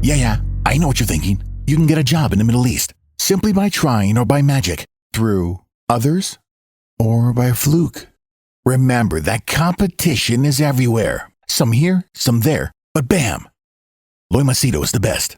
Yeah, I know what you're thinking. You can get a job in the Middle East simply by trying or by magic, through others, or by fluke. Remember that competition is everywhere. Some here, some there, but bam! Loy Machedo is the best.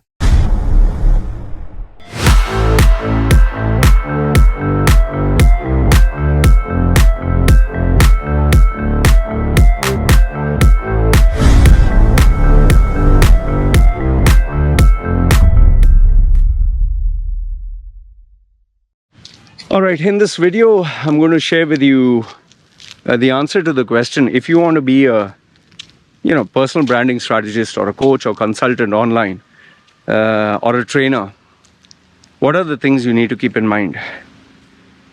Alright, in this video, I'm going to share with you the answer to the question, if you want to be a personal branding strategist or a coach or consultant online or a trainer, what are the things you need to keep in mind?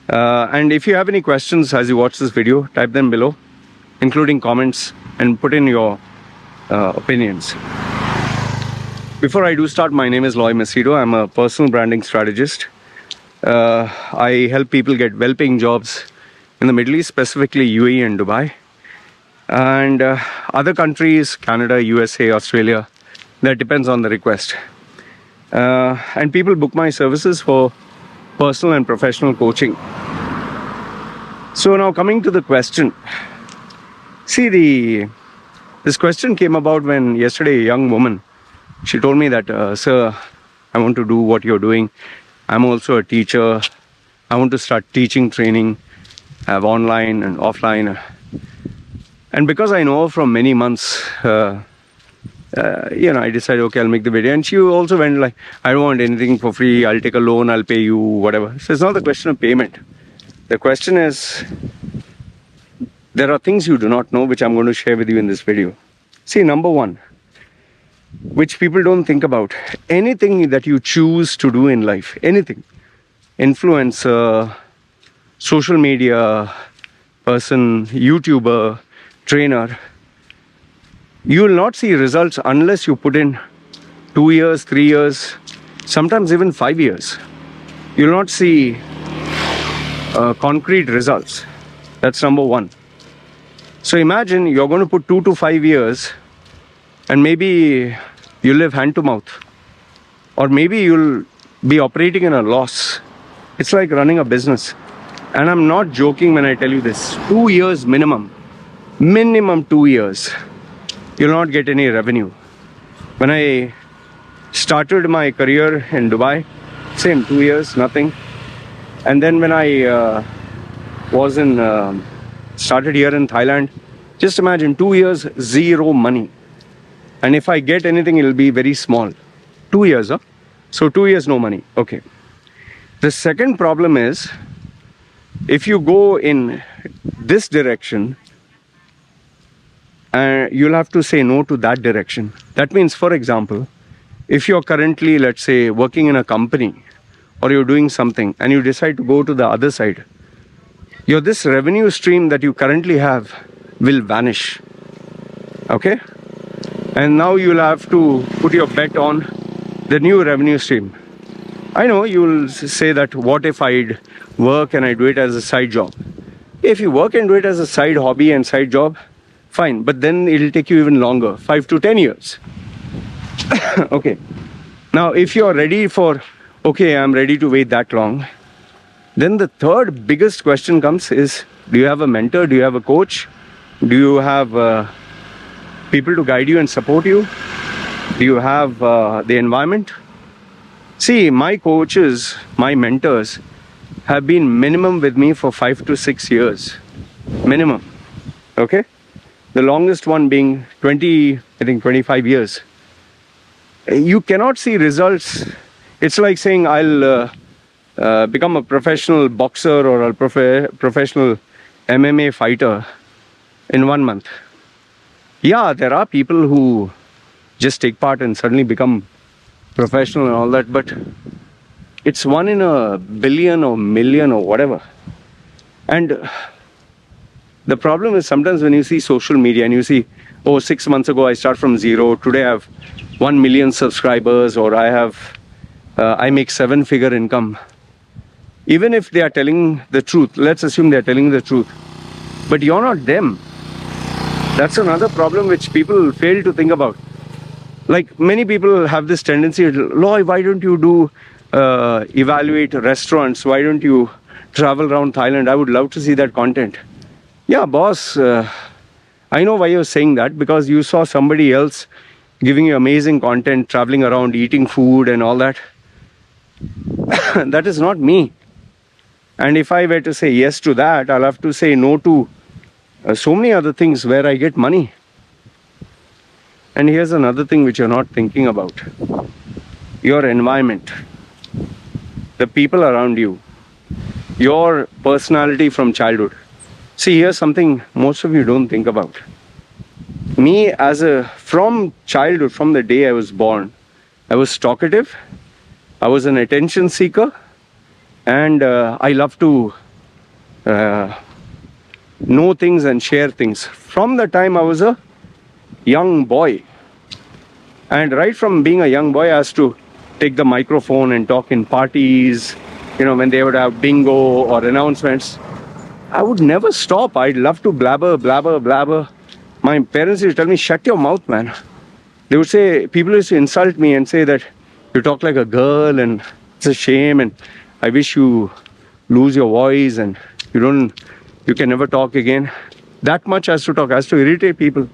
And if you have any questions as you watch this video, type them below, including comments, and put in your opinions. Before I do start, my name is Loy Machedo. I'm a personal branding strategist. I help people get well-paying jobs in the Middle East, specifically UAE and Dubai, and other countries, Canada, USA, Australia. That depends on the request. And people book my services for personal and professional coaching. So now coming to the question. See, this question came about when yesterday a young woman, she told me that, sir, I want to do what you're doing. I'm also a teacher. I want to start teaching, training, have online and offline. And because I know her from many months, I decided, okay, I'll make the video. And she also went like, I don't want anything for free. I'll take a loan. I'll pay you, whatever. So it's not the question of payment. The question is, there are things you do not know, which I'm going to share with you in this video. See, number one, which people don't think about. Anything that you choose to do in life, anything, influencer, social media person, YouTuber, trainer, you will not see results unless you put in 2 years, 3 years, sometimes even 5 years. You will not see concrete results. That's number one. So imagine you're going to put 2 to 5 years, and maybe you live hand to mouth, or maybe you'll be operating in a loss. It's like running a business. And I'm not joking when I tell you this. 2 years minimum 2 years, you'll not get any revenue. When I started my career in Dubai, same, 2 years, nothing. And then when I started here in Thailand, just imagine 2 years, zero money. And if I get anything, it'll be very small. 2 years, huh? So 2 years, no money. Okay. The second problem is, if you go in this direction, you'll have to say no to that direction. That means, for example, if you're currently, let's say, working in a company, or you're doing something, and you decide to go to the other side, this revenue stream that you currently have will vanish. Okay? And now you'll have to put your bet on the new revenue stream. I know you'll say that, what if I work and I do it as a side job? If you work and do it as a side hobby and side job, fine. But then it'll take you even longer, 5 to 10 years. Okay. Now, if you're ready for, okay, I'm ready to wait that long, then the third biggest question comes is, do you have a mentor? Do you have a coach? Do you have people to guide you and support you? Do you have the environment? See, my coaches, my mentors have been minimum with me for 5 to 6 years. Minimum. Okay? The longest one being 25 years. You cannot see results. It's like saying, I'll become a professional boxer or a professional MMA fighter in 1 month. Yeah, there are people who just take part and suddenly become professional and all that, but it's 1 in a billion or million or whatever. And the problem is, sometimes when you see social media and you see, oh, 6 months ago I start from zero, today I have 1 million subscribers, or I make 7-figure income. Even if they are telling the truth, let's assume they are telling the truth, but you're not them. That's another problem which people fail to think about. Like many people have this tendency, Loy, why don't you do evaluate restaurants? Why don't you travel around Thailand? I would love to see that content. Yeah, boss, I know why you're saying that, because you saw somebody else giving you amazing content, traveling around, eating food and all that. That is not me. And if I were to say yes to that, I'll have to say no to so many other things where I get money. And here's another thing which you're not thinking about. Your environment, the people around you, your personality from childhood. See, here's something most of you don't think about. Me, from childhood, from the day I was born, I was talkative, I was an attention seeker, and I love to know things and share things. From the time I was a young boy. And right from being a young boy, I used to take the microphone and talk in parties, when they would have bingo or announcements. I would never stop. I'd love to blabber. My parents used to tell me, shut your mouth, man. They would say, people used to insult me and say that you talk like a girl and it's a shame and I wish you lose your voice and you can never talk again. That much I used to talk. I used to irritate people.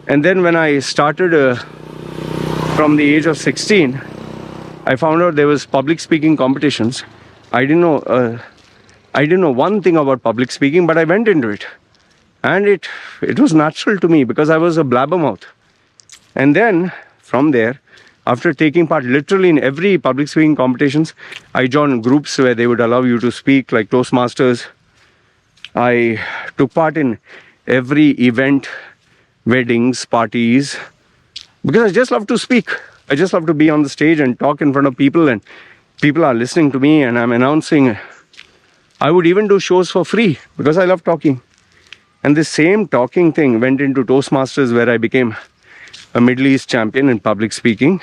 And then when I started from the age of 16, I found out there was public speaking competitions. I didn't know one thing about public speaking, but I went into it. And it was natural to me because I was a blabbermouth. And then from there, after taking part literally in every public speaking competitions, I joined groups where they would allow you to speak, like Toastmasters. I took part in every event, weddings, parties, because I just love to speak. I just love to be on the stage and talk in front of people, and people are listening to me and I'm announcing. I would even do shows for free because I love talking. And this same talking thing went into Toastmasters, where I became a Middle East champion in public speaking.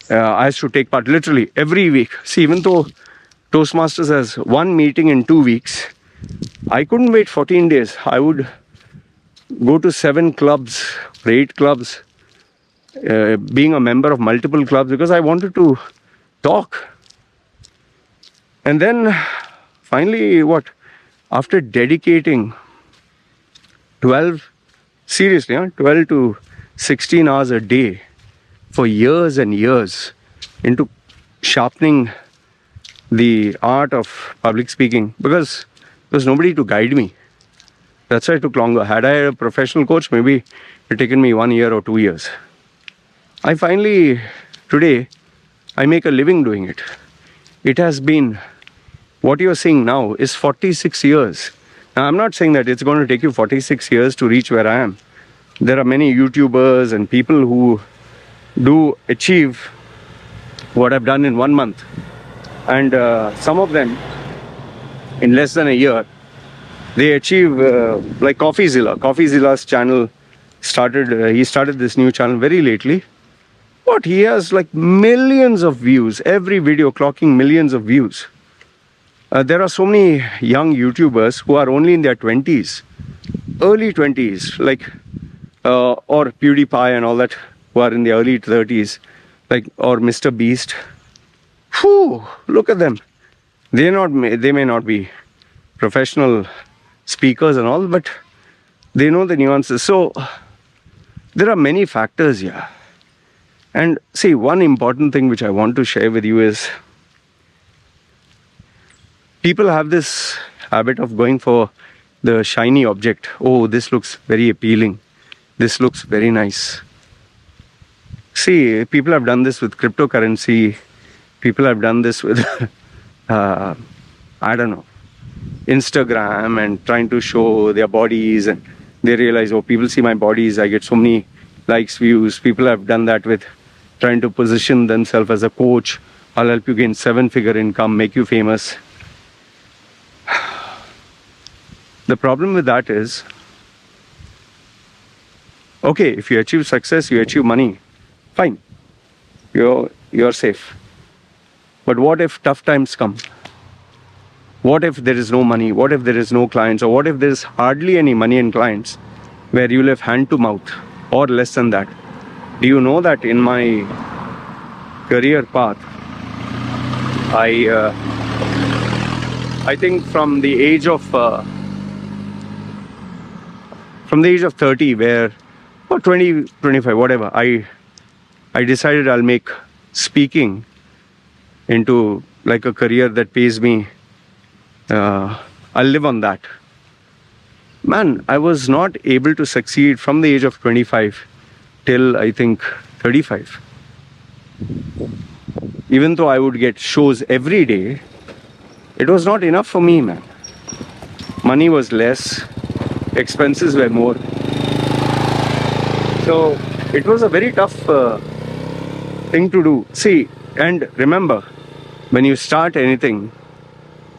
I used to take part literally every week. See, even though Toastmasters has one meeting in 2 weeks, I couldn't wait 14 days. I would go to 7 clubs, 8 clubs, being a member of multiple clubs because I wanted to talk. And then finally, after dedicating 12 to 16 hours a day for years and years into sharpening the art of public speaking, because there was nobody to guide me. That's why it took longer. Had I had a professional coach, maybe it had taken me 1 year or 2 years. Today, I make a living doing it. It has been, what you're seeing now is 46 years. Now, I'm not saying that it's going to take you 46 years to reach where I am. There are many YouTubers and people who do achieve what I've done in 1 month. And some of them, in less than a year, they achieve, like CoffeeZilla. CoffeeZilla's channel he started this new channel very lately. He has like millions of views, every video clocking millions of views. There are so many young YouTubers who are only in their 20s, early 20s, or PewDiePie and all that, who are in their early 30s, or Mr. Beast. Look at them. They may not be professional speakers and all, but they know the nuances. So there are many factors here. And see, one important thing which I want to share with you is, people have this habit of going for the shiny object. Oh, this looks very appealing. This looks very nice. See, people have done this with cryptocurrency. People have done this with, Instagram, and trying to show their bodies. And they realize, oh, people see my bodies, I get so many likes, views. People have done that with trying to position themselves as a coach. I'll help you gain 7-figure income, make you famous. The problem with that is, okay, if you achieve success, you achieve money, fine, you're safe. But what if tough times come? What if there is no money? What if there is no clients? Or what if there is hardly any money and clients, where you live hand to mouth or less than that? Do you know that in my career path, I think from the age of 30, where or 20, 25, whatever, I decided I'll make speaking into like a career that pays me. I'll live on that. Man, I was not able to succeed from the age of 25 till I think 35. Even though I would get shows every day, it was not enough for me, man. Money was less, expenses were more. So it was a very tough thing to do. See, and remember, when you start anything,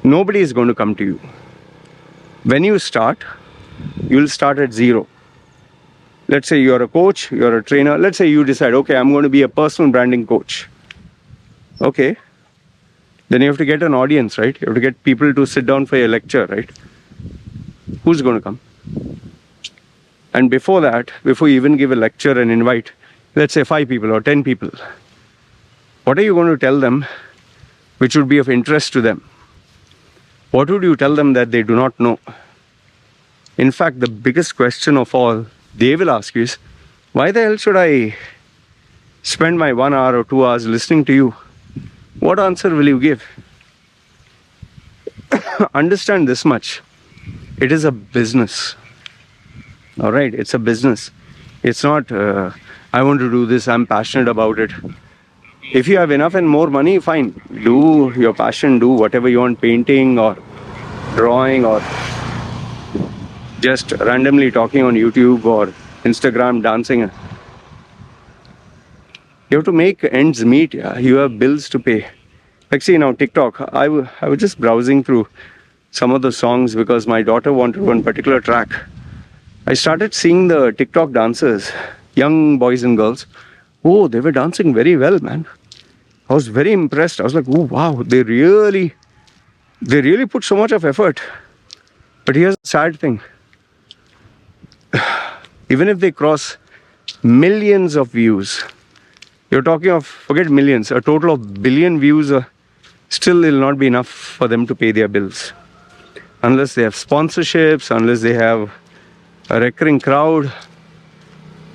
nobody is going to come to you. When you start, you'll start at zero. Let's say you're a coach, you're a trainer. Let's say you decide, okay, I'm going to be a personal branding coach. Okay. Then you have to get an audience, right? You have to get people to sit down for your lecture, right? Who's going to come? And before that, before you even give a lecture and invite, let's say 5 people or 10 people, what are you going to tell them which would be of interest to them? What would you tell them that they do not know? In fact, the biggest question of all they will ask you is, why the hell should I spend my 1 hour or 2 hours listening to you? What answer will you give? Understand this much. It is a business. All right, it's a business. It's not, I want to do this, I'm passionate about it. If you have enough and more money, fine. Do your passion, do whatever you want, painting or drawing or just randomly talking on YouTube or Instagram, dancing. You have to make ends meet. Yeah? You have bills to pay. Like see now TikTok, I was just browsing through some of the songs because my daughter wanted one particular track. I started seeing the TikTok dancers, young boys and girls. Oh, they were dancing very well, man. I was very impressed. I was like, oh wow, they really put so much of effort. But here's the sad thing. Even if they cross millions of views, you're talking of, forget millions, a total of billion views, still will not be enough for them to pay their bills. Unless they have sponsorships, unless they have a recurring crowd.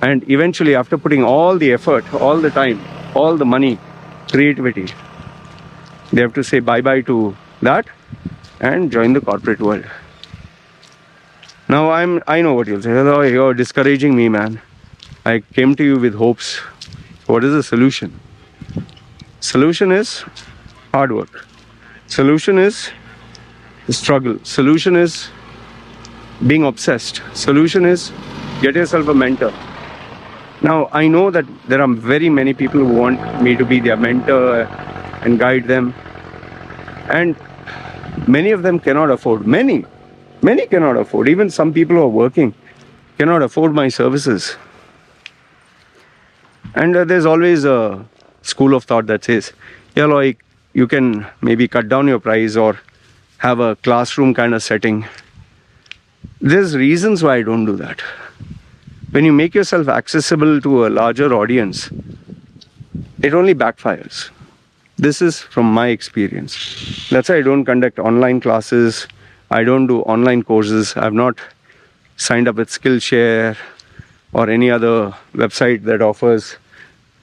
And eventually, after putting all the effort, all the time, all the money, creativity, they have to say bye-bye to that and join the corporate world. Now I know what you'll say. Oh, you're discouraging me, man. I came to you with hopes. What is the solution? Solution is hard work. Solution is struggle. Solution is being obsessed. Solution is get yourself a mentor. Now I know that there are very many people who want me to be their mentor and guide them, and many of them cannot afford. Many cannot afford. Even some people who are working cannot afford my services. And there's always a school of thought that says, yeah, Loy, you can maybe cut down your price or have a classroom kind of setting. There's reasons why I don't do that. When you make yourself accessible to a larger audience, it only backfires. This is from my experience. That's why I don't conduct online classes. I don't do online courses. I've not signed up with Skillshare or any other website that offers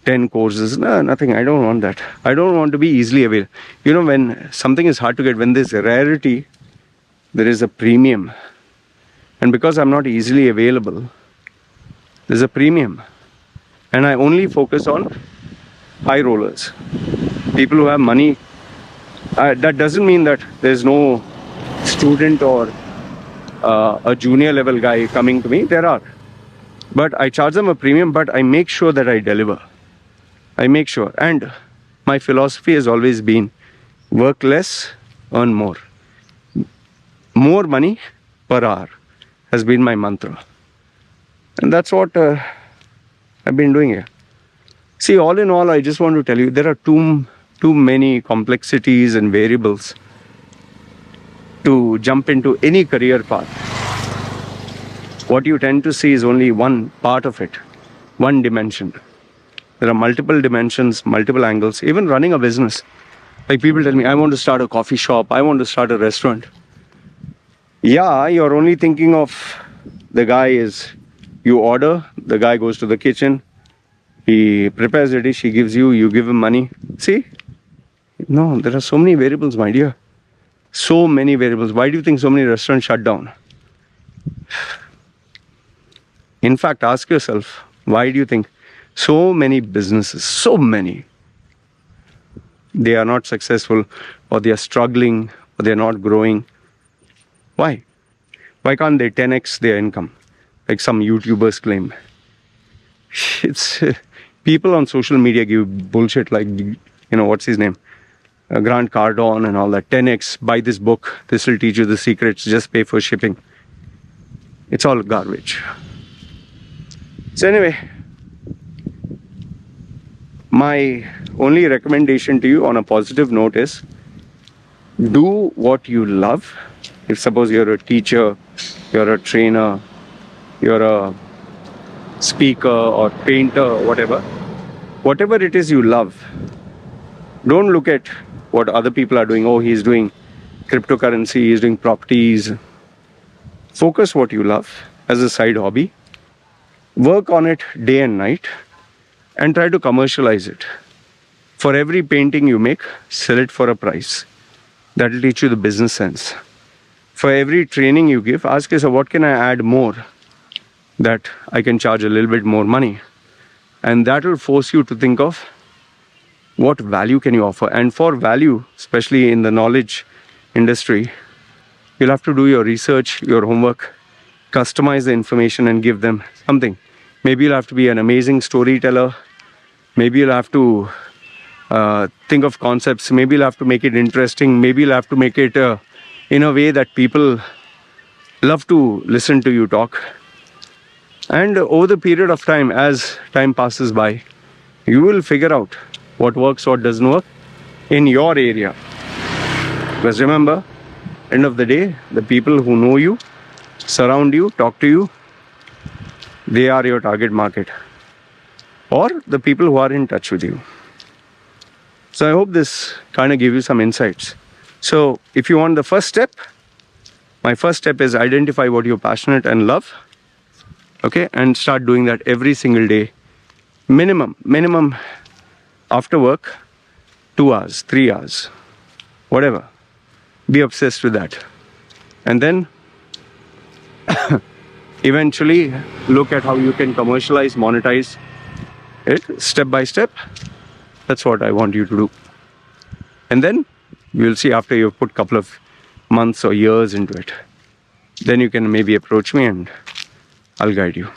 10 courses. No, nothing. I don't want that. I don't want to be easily available. You know, when something is hard to get, when there's a rarity, there is a premium. And because I'm not easily available, there's a premium. And I only focus on high rollers. People who have money. That doesn't mean that there's no student or a junior level guy coming to me. There are. But I charge them a premium, but I make sure that I deliver. I make sure. And my philosophy has always been work less, earn more. More money per hour has been my mantra. And that's what I've been doing here. See, all in all, I just want to tell you, there are too many complexities and variables to jump into any career path. What you tend to see is only one part of it, one dimension. There are multiple dimensions, multiple angles, even running a business. Like people tell me, I want to start a coffee shop, I want to start a restaurant. Yeah, you're only thinking of the guy is, you order, the guy goes to the kitchen, he prepares a dish, he gives you, you give him money. See? No, there are so many variables, my dear. So many variables. Why do you think so many restaurants shut down? In fact, ask yourself, why do you think so many businesses, so many, they are not successful, or they are struggling, or they are not growing? Why? Why can't they 10x their income, like some YouTubers claim? It's people on social media give bullshit like, what's his name? Grant Cardone and all that. 10x, buy this book, this will teach you the secrets, just pay for shipping. It's all garbage. So anyway, my only recommendation to you on a positive note is, do what you love. If suppose you're a teacher, you're a trainer, you're a speaker or painter, whatever it is you love, don't look at what other people are doing. Oh, he's doing cryptocurrency, he's doing properties. Focus what you love as a side hobby. Work on it day and night and try to commercialize it. For every painting you make, sell it for a price. That will teach you the business sense. For every training you give, ask yourself, what can I add more that I can charge a little bit more money? And that will force you to think of what value can you offer. And for value, especially in the knowledge industry, you'll have to do your research, your homework, customize the information and give them something. Maybe you'll have to be an amazing storyteller. Maybe you'll have to think of concepts. Maybe you'll have to make it interesting. Maybe you'll have to make it in a way that people love to listen to you talk. And over the period of time, as time passes by, you will figure out what works, what doesn't work in your area. Because remember, end of the day, the people who know you, surround you, talk to you, they are your target market, or the people who are in touch with you. So I hope this kind of gave you some insights. So if you want the first step, my first step is identify what you're passionate and love, okay, and start doing that every single day. Minimum after work, 2 hours, 3 hours, whatever. Be obsessed with that. And then eventually look at how you can commercialize, monetize it step by step. That's what I want you to do. And then you'll see, after you've put a couple of months or years into it, then you can maybe approach me and I'll guide you.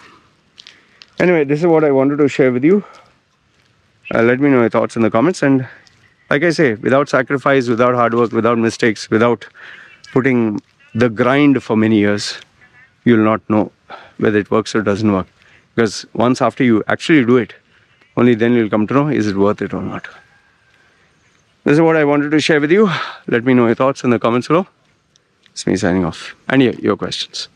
Anyway, this is what I wanted to share with you. Let me know your thoughts in the comments. And like I say, without sacrifice, without hard work, without mistakes, without putting the grind for many years, you'll not know whether it works or doesn't work. Because once after you actually do it, only then you'll come to know, is it worth it or not. This is what I wanted to share with you. Let me know your thoughts in the comments below. It's me signing off. And yeah, your questions.